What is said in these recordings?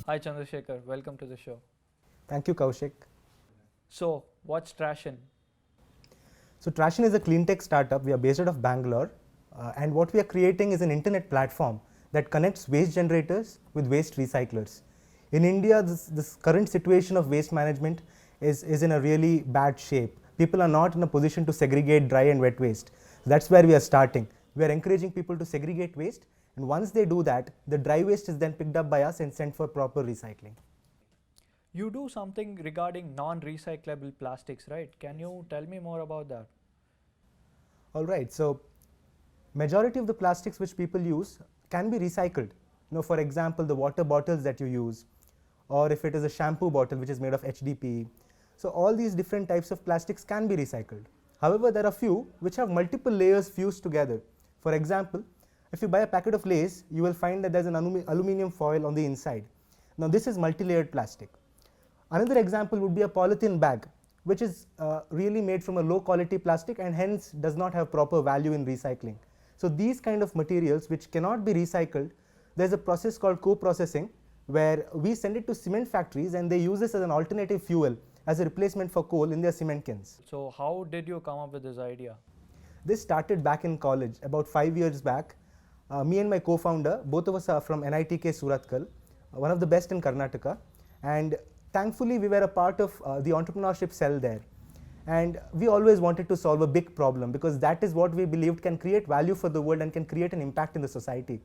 Hi Chandrasekhar, welcome to the show. Thank you, Kaushik. So, what's Trashion? So Trashion is a clean tech startup. We are based out of Bangalore, and what we are creating is an internet platform that connects waste generators with waste recyclers. In India, this current situation of waste management is in a really bad shape. People are not in a position to segregate dry and wet waste. That's where we are starting. We are encouraging people to segregate waste, and once they do that, the dry waste is then picked up by us and sent for proper recycling. You do something regarding non-recyclable plastics, right? Can you tell me more about that? All right, so majority of the plastics which people use can be recycled. For example, the water bottles that you use, or if it is a shampoo bottle which is made of HDPE. So all these different types of plastics can be recycled. However, there are few which have multiple layers fused together. For example, if you buy a packet of Lay's, you will find that there's an aluminum foil on the inside. Now this is multi-layered plastic. Another example would be a polythene bag, which is really made from a low quality plastic and hence does not have proper value in recycling. So these kind of materials which cannot be recycled, there's a process called co-processing where we send it to cement factories and they use this as an alternative fuel as a replacement for coal in their cement kilns. So, how did you come up with this idea? This started back in college about 5 years back. Me and my co-founder, both of us are from NITK Surathkal, one of the best in Karnataka, and thankfully we were a part of the entrepreneurship cell there. And we always wanted to solve a big problem because that is what we believed can create value for the world and can create an impact in the society.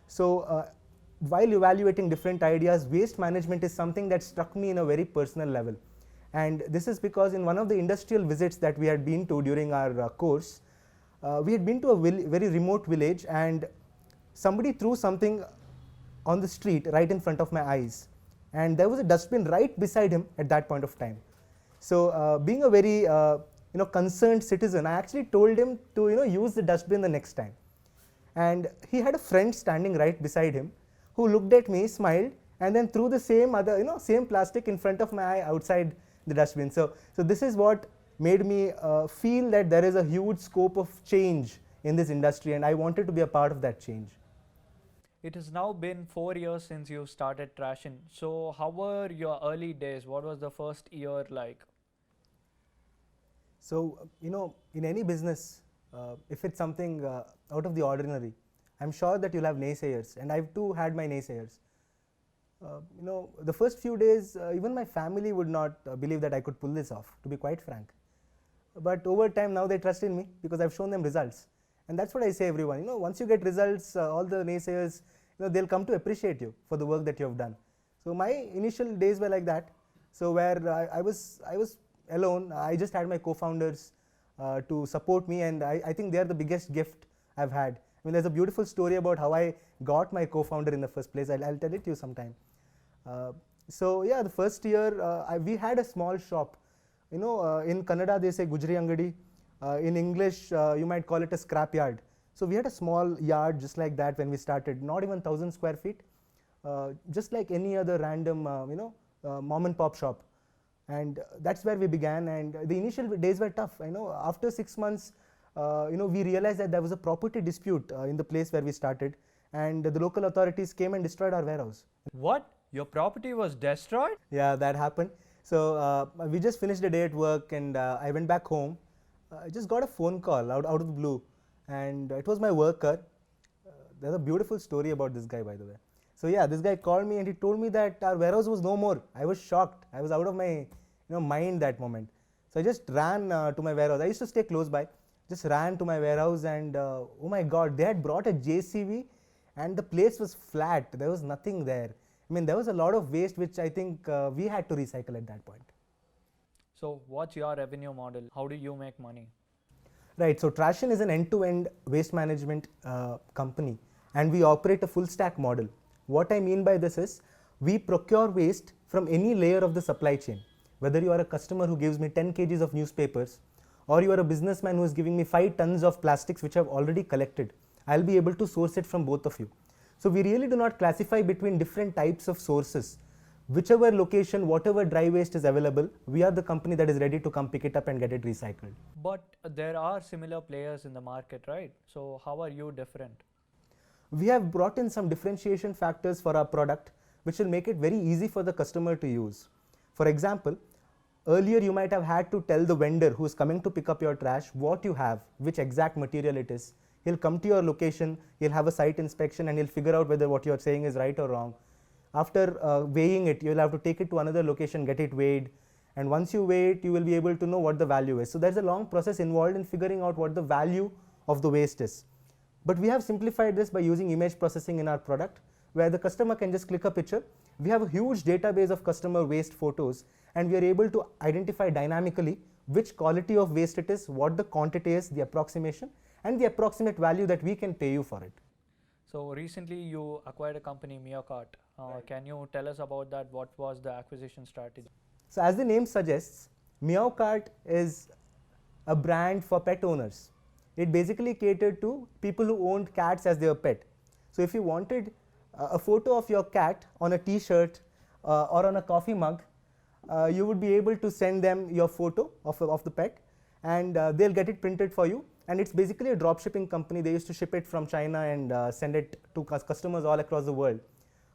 So while evaluating different ideas, waste management is something that struck me in a very personal level. And this is because in one of the industrial visits that we had been to during our course, we had been to a very remote village and somebody threw something on the street right in front of my eyes. And there was a dustbin right beside him at that point of time. So being a very concerned citizen, I actually told him to use the dustbin the next time. And he had a friend standing right beside him who looked at me, smiled, and then threw the same same plastic in front of my eye outside the dustbin. So this is what made me feel that there is a huge scope of change in this industry, and I wanted to be a part of that change. It has now been 4 years since you started Trashion. So, how were your early days? What was the first year like? So, in any business, if it's something out of the ordinary, I'm sure that you'll have naysayers, and I've too had my naysayers. The first few days, even my family would not believe that I could pull this off, to be quite frank. But over time, now they trust in me because I've shown them results. And that's what I say everyone, once you get results, all the naysayers, they'll come to appreciate you for the work that you have done. So my initial days were like that. So where I was alone, I just had my co-founders to support me, and I think they're the biggest gift I've had. I mean, there's a beautiful story about how I got my co-founder in the first place. I'll tell it to you sometime. So yeah, the first year we had a small shop. In Kannada they say Gujri Angadi. In English, you might call it a scrap yard. So we had a small yard just like that when we started, not even 1,000 square feet, just like any other random, mom and pop shop. And that's where we began. And the initial days were tough. After 6 months, we realized that there was a property dispute in the place where we started, and the local authorities came and destroyed our warehouse. What? Your property was destroyed? Yeah, that happened. So we just finished the day at work, and I went back home. I just got a phone call out of the blue, and it was my worker. There's a beautiful story about this guy, by the way. So yeah, this guy called me and he told me that our warehouse was no more. I was shocked. I was out of my mind that moment. So I just ran to my warehouse. I used to stay close by. Just ran to my warehouse, and oh my God, they had brought a JCB, and the place was flat. There was nothing there. I mean, there was a lot of waste which I think we had to recycle at that point. So, what's your revenue model? How do you make money? Right, so Trashion is an end-to-end waste management company, and we operate a full stack model. What I mean by this is, we procure waste from any layer of the supply chain. Whether you are a customer who gives me 10 kgs of newspapers, or you are a businessman who is giving me 5 tons of plastics which I have already collected, I'll be able to source it from both of you. So we really do not classify between different types of sources. Whichever location, whatever dry waste is available, we are the company that is ready to come pick it up and get it recycled. But there are similar players in the market, right? So how are you different? We have brought in some differentiation factors for our product. which will make it very easy for the customer to use. For example, earlier you might have had to tell the vendor who is coming to pick up your trash what you have, which exact material it is. He'll come to your location, he'll have a site inspection, and he'll figure out whether what you're saying is right or wrong. After weighing it, you'll have to take it to another location, get it weighed, and once you weigh it, you will be able to know what the value is. So there's a long process involved in figuring out what the value of the waste is. But we have simplified this by using image processing in our product, where the customer can just click a picture. We have a huge database of customer waste photos, and we are able to identify dynamically which quality of waste it is, what the quantity is, the approximation, and the approximate value that we can pay you for it. So recently you acquired a company, Meowcart. Right. Can you tell us about that? What was the acquisition strategy? So as the name suggests, Meowcart is a brand for pet owners. It basically catered to people who owned cats as their pet. So if you wanted a photo of your cat on a t-shirt or on a coffee mug, you would be able to send them your photo of the pet, and they'll get it printed for you. And it's basically a drop shipping company. They used to ship it from China and send it to customers all across the world.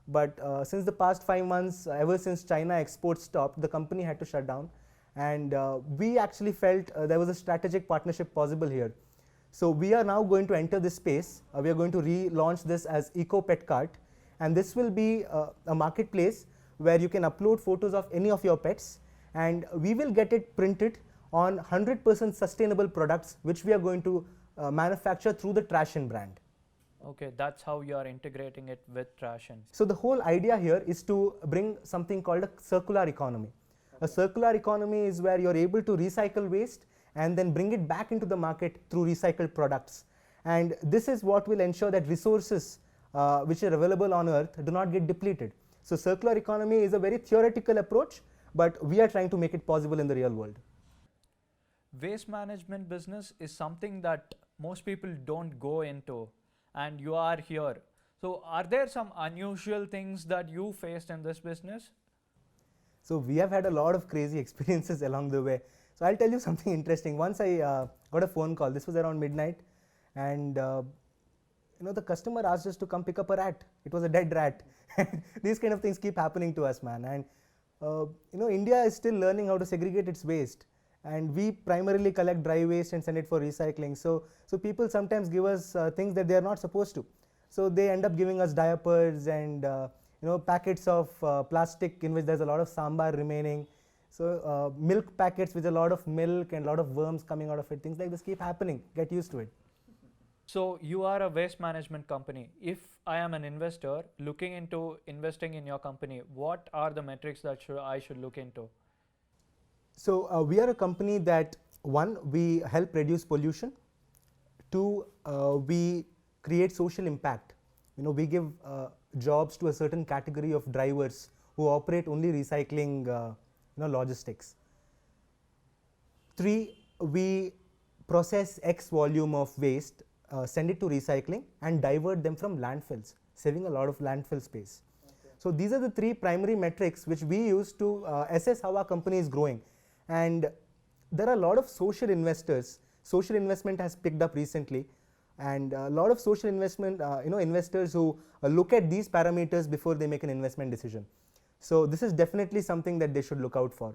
But since the past 5 months, ever since China exports stopped, the company had to shut down. And we actually felt there was a strategic partnership possible here. So we are now going to enter this space. We are going to relaunch this as Eco Pet Cart. And this will be a marketplace where you can upload photos of any of your pets, and we will get it printed on 100% sustainable products, which we are going to manufacture through the Trashin brand. Okay, that's how you are integrating it with Trashin. So the whole idea here is to bring something called a circular economy. A circular economy is where you're able to recycle waste and then bring it back into the market through recycled products. And this is what will ensure that resources which are available on earth do not get depleted. So circular economy is a very theoretical approach, but we are trying to make it possible in the real world. Waste management business is something that most people don't go into, and you are here. So are there some unusual things that you faced in this business? So we have had a lot of crazy experiences along the way. So I'll tell you something interesting. Once I got a phone call. This was around midnight, and the customer asked us to come pick up a rat. It was a dead rat. These kind of things keep happening to us, man. And India is still learning how to segregate its waste, and we primarily collect dry waste and send it for recycling. So people sometimes give us things that they are not supposed to. So they end up giving us diapers and packets of plastic in which there's a lot of sambar remaining. So milk packets with a lot of milk and a lot of worms coming out of it. Things like this keep happening. Get used to it. So you are a waste management company. If I am an investor looking into investing in your company, what are the metrics that I should look into? So we are a company that, one, we help reduce pollution. Two, we create social impact. We give jobs to a certain category of drivers who operate only recycling logistics. Three, we process X volume of waste, send it to recycling, and divert them from landfills, saving a lot of landfill space. Okay. So these are the three primary metrics which we use to assess how our company is growing. And there are a lot of social investors. Social investment has picked up recently, and a lot of social investment, investors who look at these parameters before they make an investment decision. So this is definitely something that they should look out for.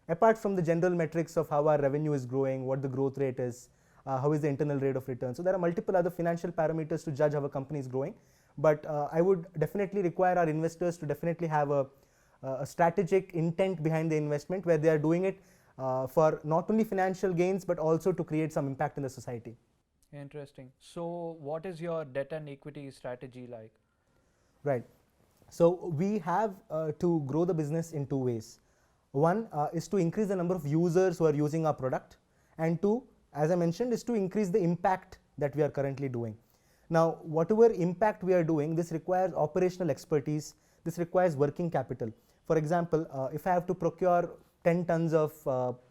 Apart from the general metrics of how our revenue is growing, what the growth rate is, how is the internal rate of return. So there are multiple other financial parameters to judge how a company is growing. But I would definitely require our investors to definitely have a strategic intent behind the investment, where they are doing it for not only financial gains but also to create some impact in the society. Interesting. So what is your debt and equity strategy like? Right. So we have to grow the business in two ways. One is to increase the number of users who are using our product, and two, as I mentioned, is to increase the impact that we are currently doing. Now, whatever impact we are doing, this requires operational expertise, this requires working capital. For example, if I have to procure 10 tons of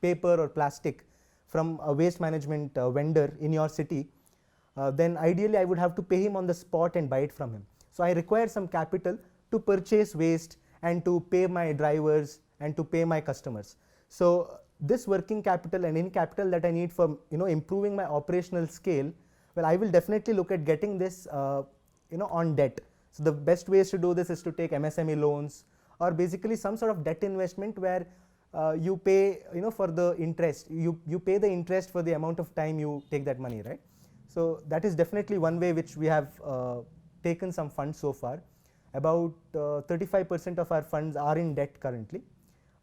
paper or plastic from a waste management vendor in your city, then ideally I would have to pay him on the spot and buy it from him. So I require some capital to purchase waste and to pay my drivers and to pay my customers. So this working capital and in capital that I need for improving my operational scale, well, I will definitely look at getting this on debt. So the best ways to do this is to take MSME loans or basically some sort of debt investment where you pay, for the interest. You pay the interest for the amount of time you take that money, right? So that is definitely one way which we have taken some funds so far. About 35% of our funds are in debt currently.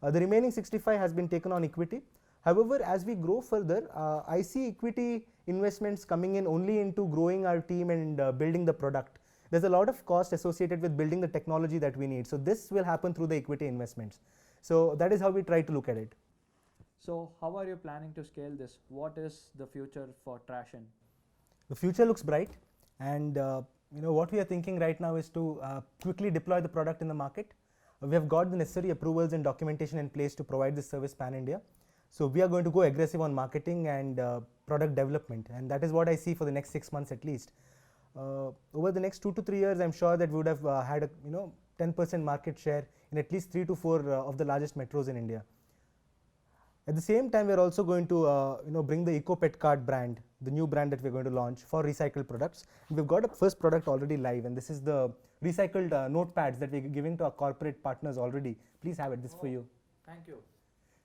The remaining 65 has been taken on equity. However, as we grow further, I see equity investments coming in only into growing our team and building the product. There's a lot of cost associated with building the technology that we need. So this will happen through the equity investments. So that is how we try to look at it. So how are you planning to scale this? What is the future for Trashion? The future looks bright, and what we are thinking right now is to quickly deploy the product in the market. We have got the necessary approvals and documentation in place to provide this service pan-India. So we are going to go aggressive on marketing and product development, and that is what I see for the next 6 months at least. Over the next 2 to 3 years, I'm sure that we would have had a 10% market share in at least 3 to 4 of the largest metros in India. At the same time, we are also going to bring the EcoPetCard brand, the new brand that we're going to launch for recycled products. And we've got a first product already live, and this is the recycled notepads that we're giving to our corporate partners already. Please have it. This is for you. Thank you.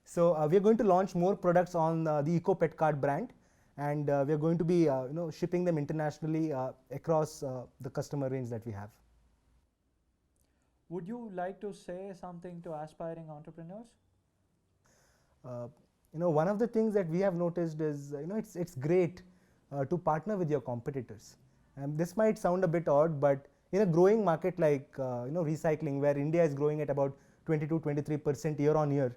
So we are going to launch more products on the EcoPetCard brand, and we are going to be shipping them internationally across the customer range that we have. Would you like to say something to aspiring entrepreneurs? One of the things that we have noticed is it's great to partner with your competitors. And this might sound a bit odd, but in a growing market like recycling, where India is growing at about 22, 23% year on year,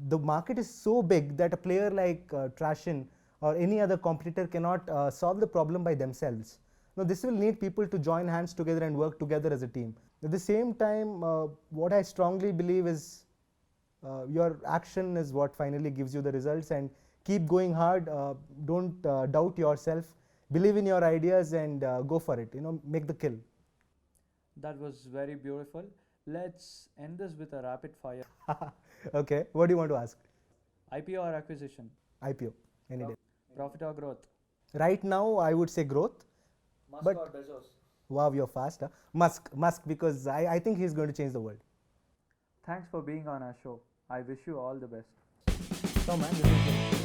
the market is so big that a player like Trashion or any other competitor cannot solve the problem by themselves. Now, this will need people to join hands together and work together as a team. At the same time, what I strongly believe is your action is what finally gives you the results, and keep going hard. Don't doubt yourself. Believe in your ideas and go for it. Make the kill. That was very beautiful. Let's end this with a rapid fire. Okay, what do you want to ask? IPO or acquisition? IPO, any day. Profit or growth? Right now, I would say growth. Musk But- or Bezos? Wow, you're fast. Huh? Musk, because I think he's going to change the world. Thanks for being on our show. I wish you all the best. So man, this is good.